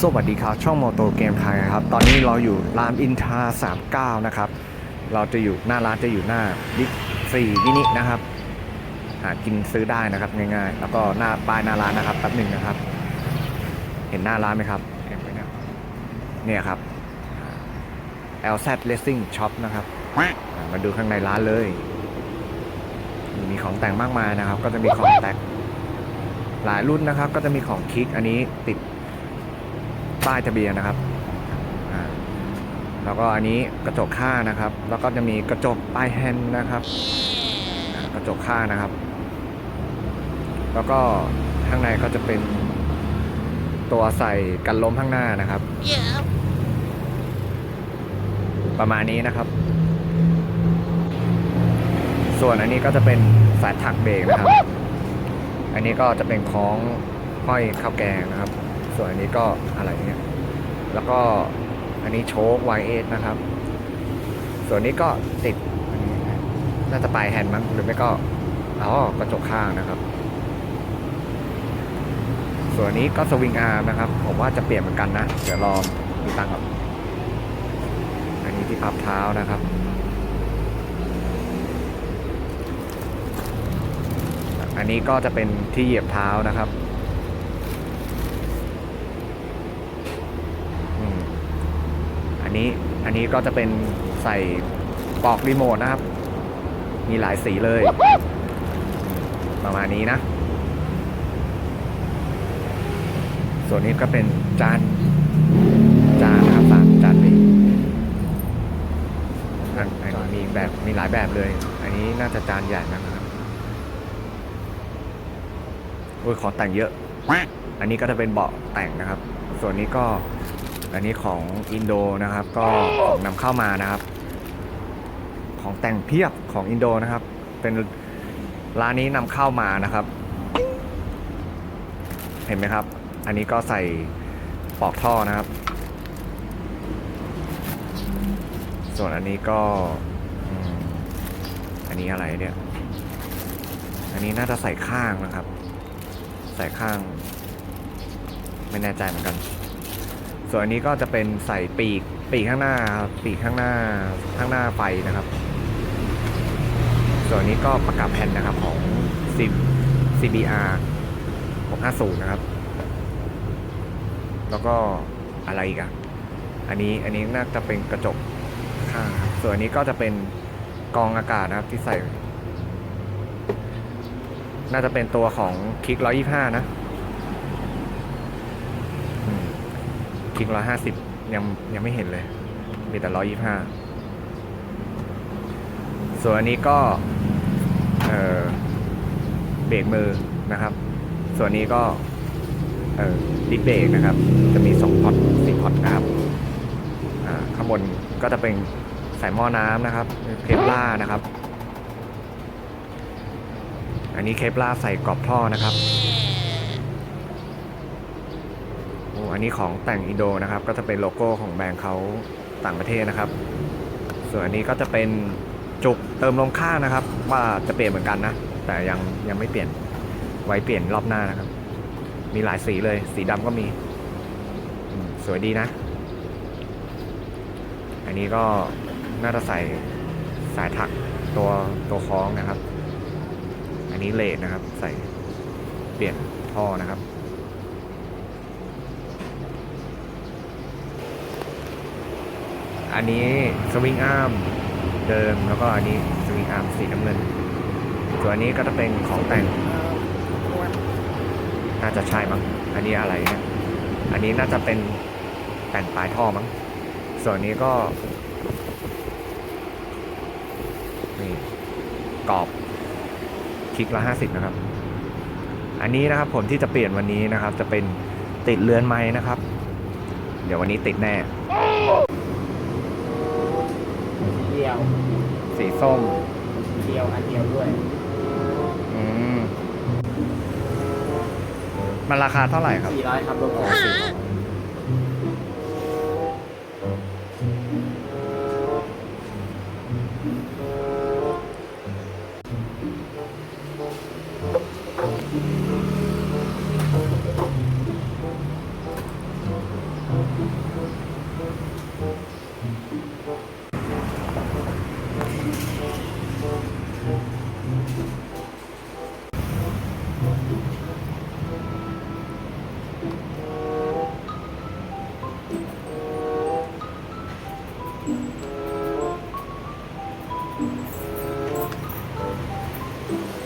สวัสดีครับช่องโมโตเกมไทยครับตอนนี้เราอยู่ร้านอินทรา39นะครับเราจะอยู่หน้าร้านจะอยู่หน้าบิ๊กซีมินินะครับหากินซื้อได้นะครับง่ายๆแล้วก็หน้าป้ายหน้าร้านนะครับแป๊บหนึ่งนะครับเห็นหน้าร้านไหมครับเห็นไหมเนี่ยครับ LZ Racing Shop นะครับมาดูข้างในร้านเลยมีของแต่งมากมายนะครับก็จะมีของแต่งหลายรุ่นนะครับก็จะมีของคิกอันนี้ติดป้ายทะเบียนนะครับแล้วก็อันนี้กระจกข้างนะครับแล้วก็จะมีกระจกป้ายแฮนด์นะครับกระจกข้างนะครับแล้วก็ข้างในก็จะเป็นตัวใส่กันล้มข้างหน้านะครับประมาณนี้นะครับส่วนอันนี้ก็จะเป็นสายถักเบรกนะครับอันนี้ก็จะเป็นคล้องห้อยข้าวแกงนะครับส่วนอันนี้ก็อะไรเนี่ยแล้วก็อันนี้โชค YS นะครับส่วนนี้ก็ติดน่าจะปลายแฮนด์มั้งหรือไม่ก็กระจกข้างนะครับส่วนนี้ก็สวิงอาร์มนะครับผมว่าจะเปลี่ยนเหมือนกันนะเดี๋ยวรอดูตังค์กับอันนี้ที่พับเท้านะครับอันนี้ก็จะเป็นที่เหยียบเท้านะครับอันนี้ก็จะเป็นใส่ปลอกรีโมทนะครับมีหลายสีเลยประมาณนี้นะส่วนนี้ก็เป็นจานนะครับจานนี้อันนี้มีหลายแบบเลยอันนี้น่าจะจานใหญ่นะครับโอ้ยของแต่งเยอะอันนี้ก็จะเป็นเบาะแต่งนะครับส่วนนี้ก็อันนี้ของอินโดนะครับก็ของนำเข้ามานะครับของแต่งเพียบของอินโดนะครับเป็นร้านนี้นำเข้ามานะครับเห็นไหมครับอันนี้ก็ใส่ปลอกท่อนะครับส่วนอันนี้ก็อันนี้อะไรเนี่ยอันนี้น่าจะใส่ข้างนะครับใส่ข้างไม่แน่ใจเหมือนกันส่วนอันนี้ก็จะเป็นใส่ปีกข้างหน้าปีกข้างหน้าไฟนะครับส่วนนี้ก็ประกับแผ่นนะครับของ CBR 650นะครับแล้วก็อะไรอีกอะอันนี้น่าจะเป็นกระจกข้างส่วนอันนี้ก็จะเป็นกรองอากาศนะครับที่ใส่น่าจะเป็นตัวของคิก125นะคิก150ยังไม่เห็นเลยมีแต่125ส่วนอันนี้ก็เบรกมือนะครับส่วนนี้ก็ดิสเบรกนะครับจะมี2พอร์ต4พอร์ตนะครับข้างบนก็จะเป็นใส่หม้อน้ำนะครับเคปล่านะครับอันนี้เคปล่าใส่กรอบท่อนะครับอันนี้ของแต่งอินโดนะครับก็จะเป็นโลโก้ของแบรนด์เขาต่างประเทศนะครับส่วนอันนี้ก็จะเป็นจุกเติมลมข้างนะครับว่าจะเปลี่ยนเหมือนกันนะแต่ยังไม่เปลี่ยนไว้เปลี่ยนรอบหน้านะครับมีหลายสีเลยสีดำก็มีสวยดีนะอันนี้ก็น่าจะใส่สายถักตัวคล้องนะครับอันนี้เลดนะครับใส่เปลี่ยนท่อนะครับอันนี้สวิงอาร์มเดิมแล้วก็อันนี้สวิงอาร์มสีน้ำเงินส่วนอันนี้ก็จะเป็นของแต่งน่าจะใช่มั้งอันนี้อะไรเนี่ยอันนี้น่าจะเป็นแต่งปลายท่อมั้งส่วนนี้ก็นี่กรอบคิก150นะครับอันนี้นะครับผลที่จะเปลี่ยนวันนี้นะครับจะเป็นติดเรือนไม้นะครับเดี๋ยววันนี้ติดแน่สีส้มอันเดียวด้วยมันราคาเท่าไหร่ครับ400ครับรวม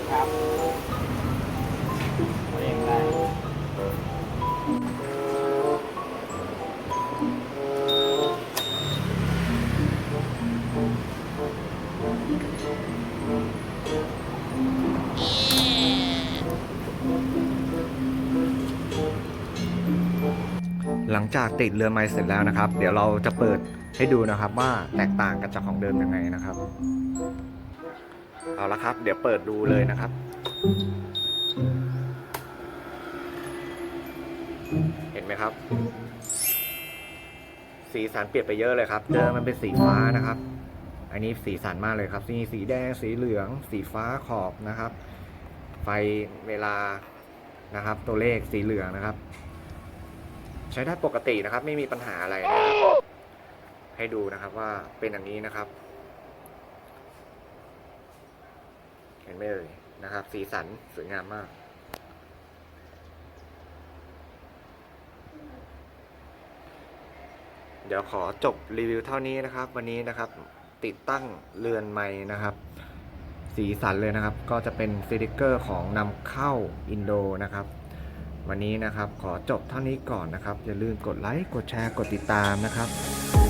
ครับเองได้ หลังจากติดเรือไม้เสร็จแล้วนะครับ เดี๋ยวเราจะเปิดให้ดูนะครับว่าแตกต่างกันจากของเดิมยังไงนะครับเอาละครับ เดี๋ยวเปิดดูเลยนะครับ เห็นไหมครับ สีสันเปลี่ยนไปเยอะเลยครับเดิมมันเป็นสีฟ้านะครับ อันนี้สีสันมากเลยครับสีแดงสีเหลืองสีฟ้าขอบนะครับ ไฟเวลานะครับ ตัวเลขสีเหลืองนะครับ ใช้ได้ปกตินะครับไม่มีปัญหาอะไรนะครับให้ดูนะครับว่าเป็นอย่างนี้นะครับ เห็นไหมเอ่ยนะครับ สีสันสวยงามมากเดี๋ยวขอจบรีวิวเท่านี้นะครับ วันนี้นะครับติดตั้งเรือนไม้นะครับ สีสันเลยนะครับก็จะเป็นสติกเกอร์ของนำเข้าอินโดนะครับวันนี้นะครับขอจบเท่านี้ก่อนนะครับอย่าลืมกดไลค์กดแชร์กดติดตามนะครับ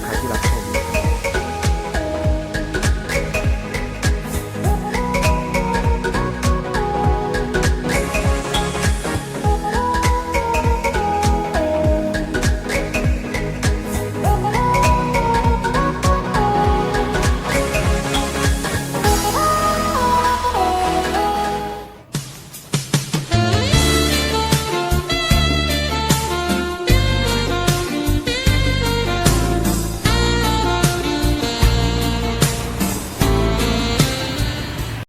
ใครที่รับชม